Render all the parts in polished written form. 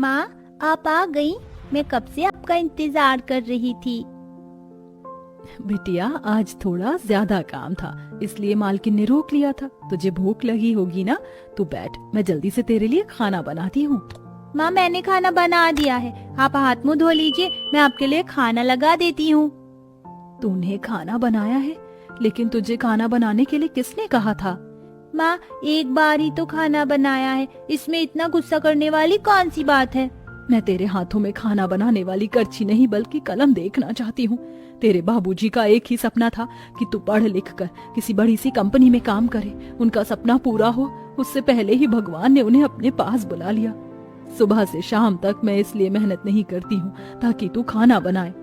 माँ, आप आ गई? मैं कब से आपका इंतजार कर रही थी। बिटिया, आज थोड़ा ज्यादा काम था, इसलिए मालकिन ने रोक लिया था। तुझे भूख लगी होगी ना, तू बैठ, मैं जल्दी से तेरे लिए खाना बनाती हूँ। माँ, मैंने खाना बना दिया है, आप हाथ मुंह धो लीजिए, मैं आपके लिए खाना लगा देती हूँ। तूने खाना बनाया है, लेकिन तुझे खाना बनाने के लिए किसने कहा था? माँ, एक बार ही तो खाना बनाया है, इसमें इतना गुस्सा करने वाली कौन सी बात है। मैं तेरे हाथों में खाना बनाने वाली करछी नहीं बल्कि कलम देखना चाहती हूँ। तेरे बाबूजी का एक ही सपना था कि तू पढ़ लिख कर किसी बड़ी सी कंपनी में काम करे। उनका सपना पूरा हो, उससे पहले ही भगवान ने उन्हें अपने पास बुला लिया। सुबह से शाम तक मैं इसलिए मेहनत नहीं करती हूँ ताकि तू खाना बनाए।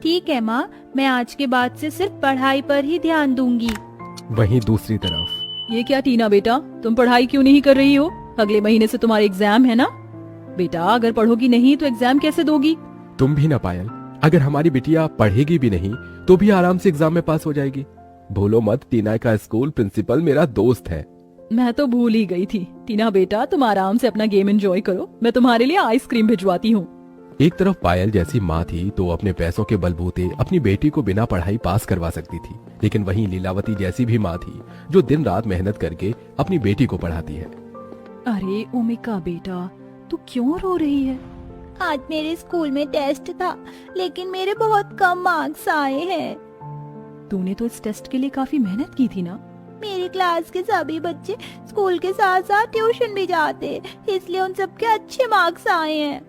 ठीक है माँ, मैं आज के बाद से सिर्फ पढ़ाई पर ही ध्यान दूंगी। वहीं दूसरी तरफ, ये क्या टीना बेटा, तुम पढ़ाई क्यों नहीं कर रही हो? अगले महीने से तुम्हारे एग्जाम है ना बेटा, अगर पढ़ोगी नहीं तो एग्जाम कैसे दोगी? तुम भी ना पायल, अगर हमारी बिटिया पढ़ेगी भी नहीं तो भी आराम से एग्जाम में पास हो जाएगी। भूलो मत, टीना का स्कूल प्रिंसिपल मेरा दोस्त है। मैं तो भूल ही गई थी। टीना बेटा, तुम आराम से अपना गेम एंजॉय करो, मैं तुम्हारे लिए आइसक्रीम भिजवाती हूँ। एक तरफ पायल जैसी माँ थी तो अपने पैसों के बलबूते अपनी बेटी को बिना पढ़ाई पास करवा सकती थी, लेकिन वहीं लीलावती जैसी भी माँ थी जो दिन रात मेहनत करके अपनी बेटी को पढ़ाती है। अरे ओमिका बेटा, तू क्यों रो रही है? आज मेरे स्कूल में टेस्ट था, लेकिन मेरे बहुत कम मार्क्स आए हैं। तूने तो इस टेस्ट के लिए काफी मेहनत की थी ना? मेरी क्लास के सभी बच्चे स्कूल के साथ साथ ट्यूशन भी जाते, इसलिए उन सबके अच्छे मार्क्स आए हैं।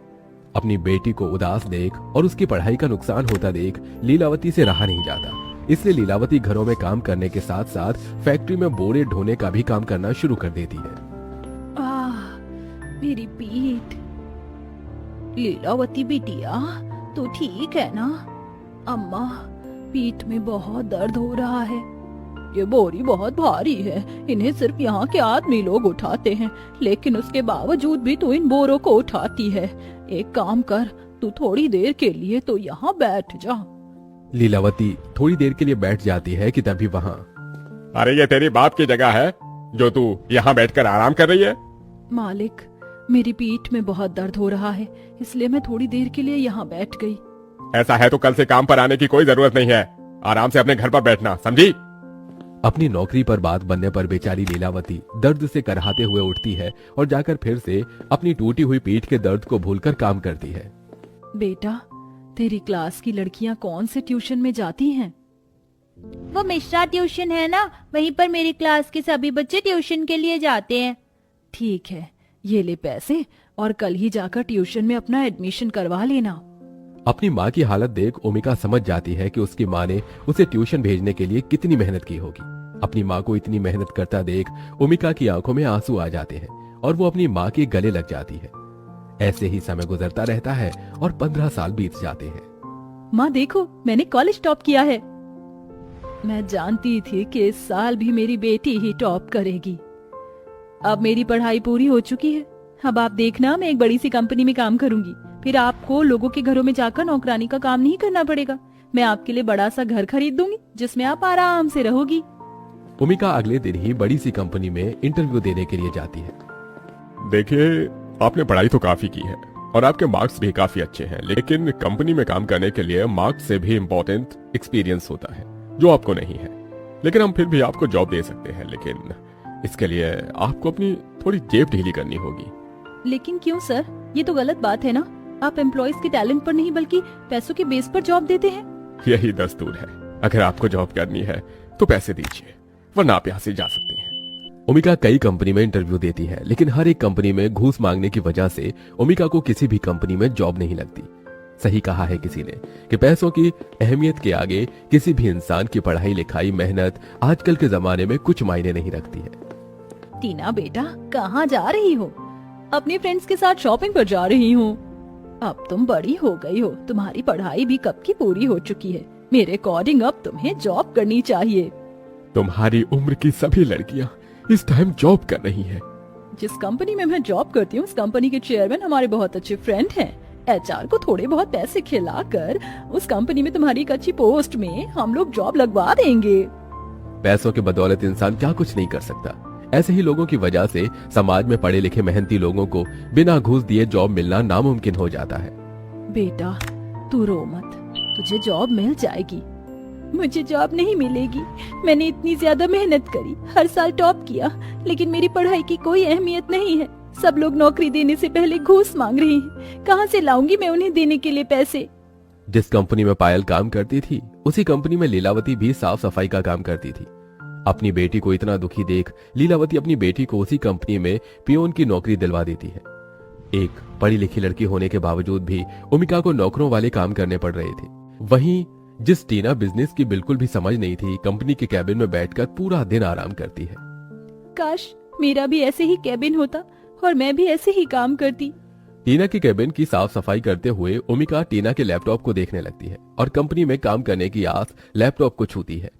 अपनी बेटी को उदास देख और उसकी पढ़ाई का नुकसान होता देख लीलावती से रहा नहीं जाता, इसलिए लीलावती घरों में काम करने के साथ साथ फैक्ट्री में बोरे ढोने का भी काम करना शुरू कर देती है। मेरी पीठ। लीलावती बिटिया, तू ठीक है ना? अम्मा, पीठ में बहुत दर्द हो रहा है। ये बोरी बहुत भारी है, इन्हें सिर्फ यहाँ के आदमी लोग उठाते हैं, लेकिन उसके बावजूद भी तू इन बोरों को उठाती है। एक काम कर, तू थोड़ी देर के लिए तो यहाँ बैठ जा। लीलावती थोड़ी देर के लिए बैठ जाती है कि तभी वहाँ, अरे ये तेरी बाप की जगह है जो तू यहाँ बैठकर आराम कर रही है? मालिक, मेरी पीठ में बहुत दर्द हो रहा है, इसलिए मैं थोड़ी देर के लिए यहाँ बैठ गई। ऐसा है तो कल से काम पर आने की कोई जरूरत नहीं है, आराम से अपने घर पर बैठना, समझी? अपनी नौकरी पर बात बनने पर बेचारी लीलावती दर्द से करहाते हुए उठती है और जाकर फिर से अपनी टूटी हुई पीठ के दर्द को भूलकर काम करती है। बेटा, तेरी क्लास की लड़कियां कौन से ट्यूशन में जाती हैं? वो मिश्रा ट्यूशन है ना, वहीं पर मेरी क्लास के सभी बच्चे ट्यूशन के लिए जाते हैं। ठीक है, ये ले पैसे और कल ही जाकर ट्यूशन में अपना एडमिशन करवा लेना। अपनी माँ की हालत देख ओमिका समझ जाती है कि उसकी माँ ने उसे ट्यूशन भेजने के लिए कितनी मेहनत की होगी। अपनी माँ को इतनी मेहनत करता देख ओमिका की आंखों में आंसू आ जाते हैं और वो अपनी माँ के गले लग जाती है। ऐसे ही समय गुजरता रहता है और 15 साल बीत जाते हैं। माँ देखो, मैंने कॉलेज टॉप किया है। मैं जानती थी कि इस साल भी मेरी बेटी ही टॉप करेगी। अब मेरी पढ़ाई पूरी हो चुकी है, अब आप देखना, मैं एक बड़ी सी कंपनी में काम करूंगी। फिर आपको लोगों के घरों में जाकर नौकरानी का काम नहीं करना पड़ेगा। मैं आपके लिए बड़ा सा घर खरीद दूंगी जिसमें आप आराम से रहोगी। ओमिका अगले दिन ही बड़ी सी कंपनी में इंटरव्यू देने के लिए जाती है। देखिए, आपने पढ़ाई तो काफी की है और आपके मार्क्स भी काफी अच्छे हैं, लेकिन कंपनी में काम करने के लिए मार्क्स से भी इम्पोर्टेंट एक्सपीरियंस होता है जो आपको नहीं है। लेकिन हम फिर भी आपको जॉब दे सकते हैं, लेकिन इसके लिए आपको अपनी थोड़ी जेब ढीली करनी होगी। लेकिन क्यों सर, ये तो गलत बात है ना। आप एम्प्लॉइज के टैलेंट पर नहीं बल्कि पैसों के बेस पर जॉब देते हैं। यही दस्तूर है, अगर आपको जॉब करनी है तो पैसे दीजिए, वरना आप यहाँ से जा सकते हैं। ओमिका कई कंपनी में इंटरव्यू देती है, लेकिन हर एक कंपनी में घूस मांगने की वजह से ओमिका को किसी भी कंपनी में जॉब नहीं लगती। सही कहा है किसी ने कि पैसों की अहमियत के आगे किसी भी इंसान की पढ़ाई लिखाई मेहनत आजकल के जमाने में कुछ मायने नहीं रखती है। टीना बेटा, कहाँ जा रही हो? अपने फ्रेंड्स के साथ शॉपिंग पर जा रही हूँ। अब तुम बड़ी हो गई हो, तुम्हारी पढ़ाई भी कब की पूरी हो चुकी है। मेरे अकॉर्डिंग अब तुम्हें जॉब करनी चाहिए। तुम्हारी उम्र की सभी लड़कियाँ इस टाइम जॉब कर रही हैं। जिस कंपनी में मैं जॉब करती हूँ उस कंपनी के चेयरमैन हमारे बहुत अच्छे फ्रेंड हैं। एचआर को थोड़े बहुत पैसे खिलाकर उस कंपनी में तुम्हारी एक अच्छी पोस्ट में हम लोग जॉब लगवा देंगे। पैसों के बदौलत इंसान क्या कुछ नहीं कर सकता। ऐसे ही लोगों की वजह से समाज में पढ़े लिखे मेहनती लोगों को बिना घूस दिए जॉब मिलना नामुमकिन हो जाता है। बेटा तू रो मत, तुझे जॉब मिल जाएगी। मुझे जॉब नहीं मिलेगी। मैंने इतनी ज्यादा मेहनत करी, हर साल टॉप किया, लेकिन मेरी पढ़ाई की कोई अहमियत नहीं है। सब लोग नौकरी देने से पहले घूस मांग रहे हैं। कहाँ से लाऊंगी मैं उन्हें देने के लिए पैसे? जिस कंपनी में पायल काम करती थी उसी कंपनी में लीलावती भी साफ सफाई का काम करती थी। अपनी बेटी को इतना दुखी देख लीलावती अपनी बेटी को उसी कंपनी में पियोन की नौकरी दिलवा देती है। एक पढ़ी लिखी लड़की होने के बावजूद भी ओमिका को नौकरों वाले काम करने पड़ रहे थे। वहीं जिस टीना बिजनेस की बिल्कुल भी समझ नहीं थी, कंपनी के कैबिन में बैठकर पूरा दिन आराम करती है। काश मेरा भी ऐसे ही कैबिन होता और मैं भी ऐसे ही काम करती। टीना की कैबिन की साफ सफाई करते हुए ओमिका टीना के लैपटॉप को देखने लगती है और कंपनी में काम करने की आस लैपटॉप को छूती है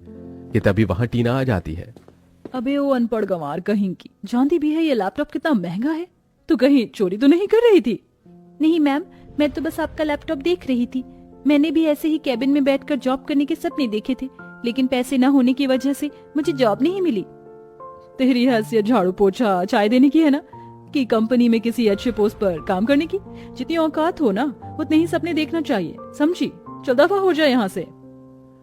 कि तभी वहां टीना आ जाती है। अबे वो अनपढ़ गंवार कहीं की, जानती भी है ये लैपटॉप कितना महंगा है? तू कहीं चोरी तो नहीं कर रही थी? नहीं मैम, मैं तो बस आपका लैपटॉप देख रही थी। मैंने भी ऐसे ही कैबिन में बैठकर जॉब करने के सपने देखे थे, लेकिन पैसे न होने की वजह से मुझे जॉब नहीं मिली। तेरी हैसियत झाड़ू पोछा चाय देने की है ना, कि कंपनी में किसी अच्छे पोस्ट पर काम करने की? जितनी औकात हो ना उतने ही सपने देखना चाहिए, समझी? चल दफा हो जाए यहाँ से।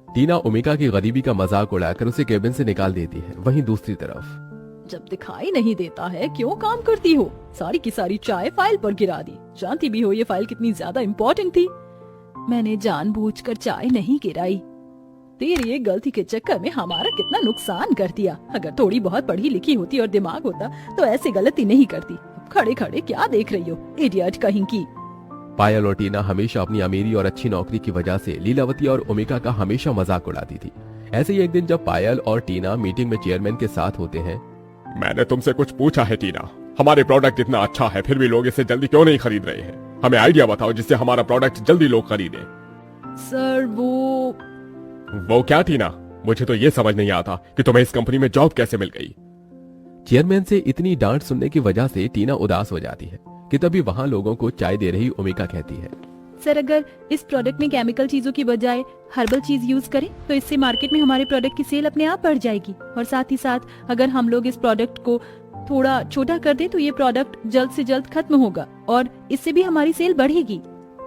टीना ओमिका की गरीबी का मजाक उड़ाकर उसे कैबिन से निकाल देती है। वहीं दूसरी तरफ जब दिखाई नहीं देता है क्यों काम करती हो? सारी की सारी चाय फाइल पर गिरा दी। जानती भी हो ये फाइल कितनी ज्यादा इम्पोर्टेंट थी। मैंने जानबूझकर चाय नहीं गिराई। तेरी एक गलती के चक्कर में हमारा कितना नुकसान कर दिया। अगर थोड़ी बहुत पढ़ी लिखी होती और दिमाग होता तो ऐसी गलती नहीं करती। खड़े खड़े क्या देख रही हो, इडियट कहीं की। पायल और टीना हमेशा अपनी अमीरी और अच्छी नौकरी की वजह से लीलावती और ओमिका का हमेशा मजाक उड़ाती थी। ऐसे ही एक दिन जब पायल और टीना मीटिंग में चेयरमैन के साथ होते हैं। मैंने तुमसे कुछ पूछा है टीना, हमारे प्रोडक्ट इतना अच्छा है फिर भी लोग इसे जल्दी क्यों नहीं खरीद रहे हैं? हमें आइडिया बताओ जिससे हमारा प्रोडक्ट जल्दी लोग खरीदे। सर वो क्या टीना? मुझे तो ये समझ नहीं आता कि तुम्हें इस कंपनी में जॉब कैसे मिल गई। चेयरमैन से इतनी डांट सुनने की वजह से टीना उदास हो जाती है कि तभी वहां लोगों को चाय दे रही ओमिका कहती है, सर अगर इस प्रोडक्ट में केमिकल चीजों की बजाय हर्बल चीज यूज करें तो इससे मार्केट में हमारे प्रोडक्ट की सेल अपने आप बढ़ जाएगी। और साथ ही साथ अगर हम लोग इस प्रोडक्ट को थोड़ा छोटा कर दें तो ये प्रोडक्ट जल्द से जल्द खत्म होगा और इससे भी हमारी सेल बढ़ेगी।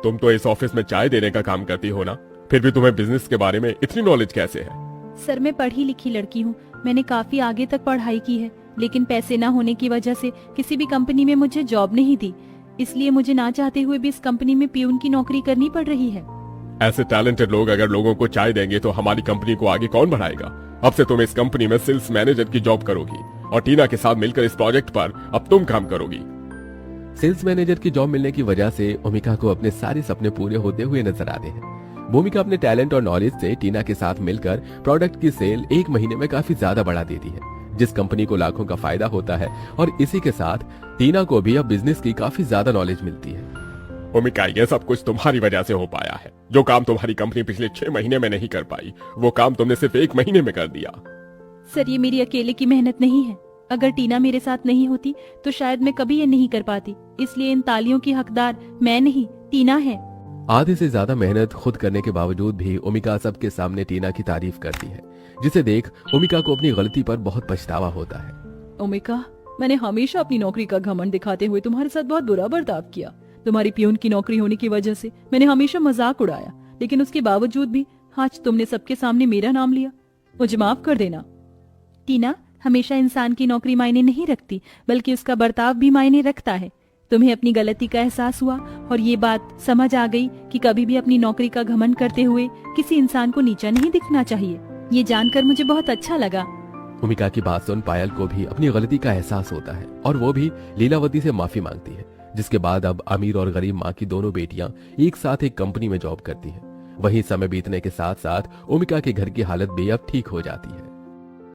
तुम तो इस ऑफिस में चाय देने का काम करती हो ना, फिर भी तुम्हें बिजनेस के बारे में इतनी नॉलेज कैसे है? सर मैं पढ़ी लिखी लड़की हूँ, मैंने काफी आगे तक पढ़ाई की है, लेकिन पैसे न होने की वजह से किसी भी कंपनी में मुझे जॉब नहीं दी, इसलिए मुझे ना चाहते हुए भी इस कंपनी में पियून की नौकरी करनी पड़ रही है। ऐसे टैलेंटेड लोग अगर लोगों को चाय देंगे तो हमारी कंपनी को आगे कौन बढ़ाएगा? अब से तुम इस कंपनी में सेल्स मैनेजर की जॉब करोगी और टीना के साथ मिलकर इस प्रोजेक्ट पर अब तुम काम करोगी। सेल्स मैनेजर की जॉब मिलने की वजह से ओमिका को अपने सारे सपने पूरे होते हुए नजर आते हैं। भूमिका अपने टैलेंट और नॉलेज से टीना के साथ मिलकर प्रोडक्ट की सेल एक महीने में काफी ज्यादा बढ़ा देती है, जिस कंपनी को लाखों का फायदा होता है। और इसी के साथ टीना को भी अब बिजनेस की काफी ज्यादा नॉलेज मिलती है। ओमिका, ये सब कुछ तुम्हारी वजह से हो पाया है। जो काम तुम्हारी कंपनी पिछले 6 महीने में नहीं कर पाई, वो काम तुमने सिर्फ 1 महीने में कर दिया। सर ये मेरी अकेले की मेहनत नहीं है, अगर टीना मेरे साथ नहीं होती तो शायद मैं कभी ये नहीं कर पाती, इसलिए इन तालियों की हकदार मैं नहीं टीना है। आधे से ज्यादा मेहनत खुद करने के बावजूद भी ओमिका सबके सामने टीना की तारीफ करती है, जिसे देख ओमिका को अपनी गलती पर बहुत पछतावा होता है। ओमिका, मैंने हमेशा अपनी नौकरी का घमंड दिखाते हुए तुम्हारे साथ बहुत बुरा बर्ताव किया। तुम्हारी पियून की नौकरी होने की वजह से मैंने हमेशा मजाक उड़ाया, लेकिन उसके बावजूद भी आज तुमने सबके सामने मेरा नाम लिया। मुझे माफ कर देना। टीना, हमेशा इंसान की नौकरी मायने नहीं रखती, बल्कि उसका बर्ताव भी मायने रखता है। तुम्हें अपनी गलती का एहसास हुआ और ये बात समझ आ गई कि कभी भी अपनी नौकरी का घमंड करते हुए किसी इंसान को नीचा नहीं दिखना चाहिए। ये जानकर मुझे बहुत अच्छा लगा। ओमिका की बात सुन पायल को भी अपनी गलती का एहसास होता है और वो भी लीलावती से माफी मांगती है, जिसके बाद अब अमीर और गरीब माँ की दोनों बेटियां एक साथ एक कंपनी में जॉब करती हैं। वहीं समय बीतने के साथ साथ ओमिका के घर की हालत भी अब ठीक हो जाती है।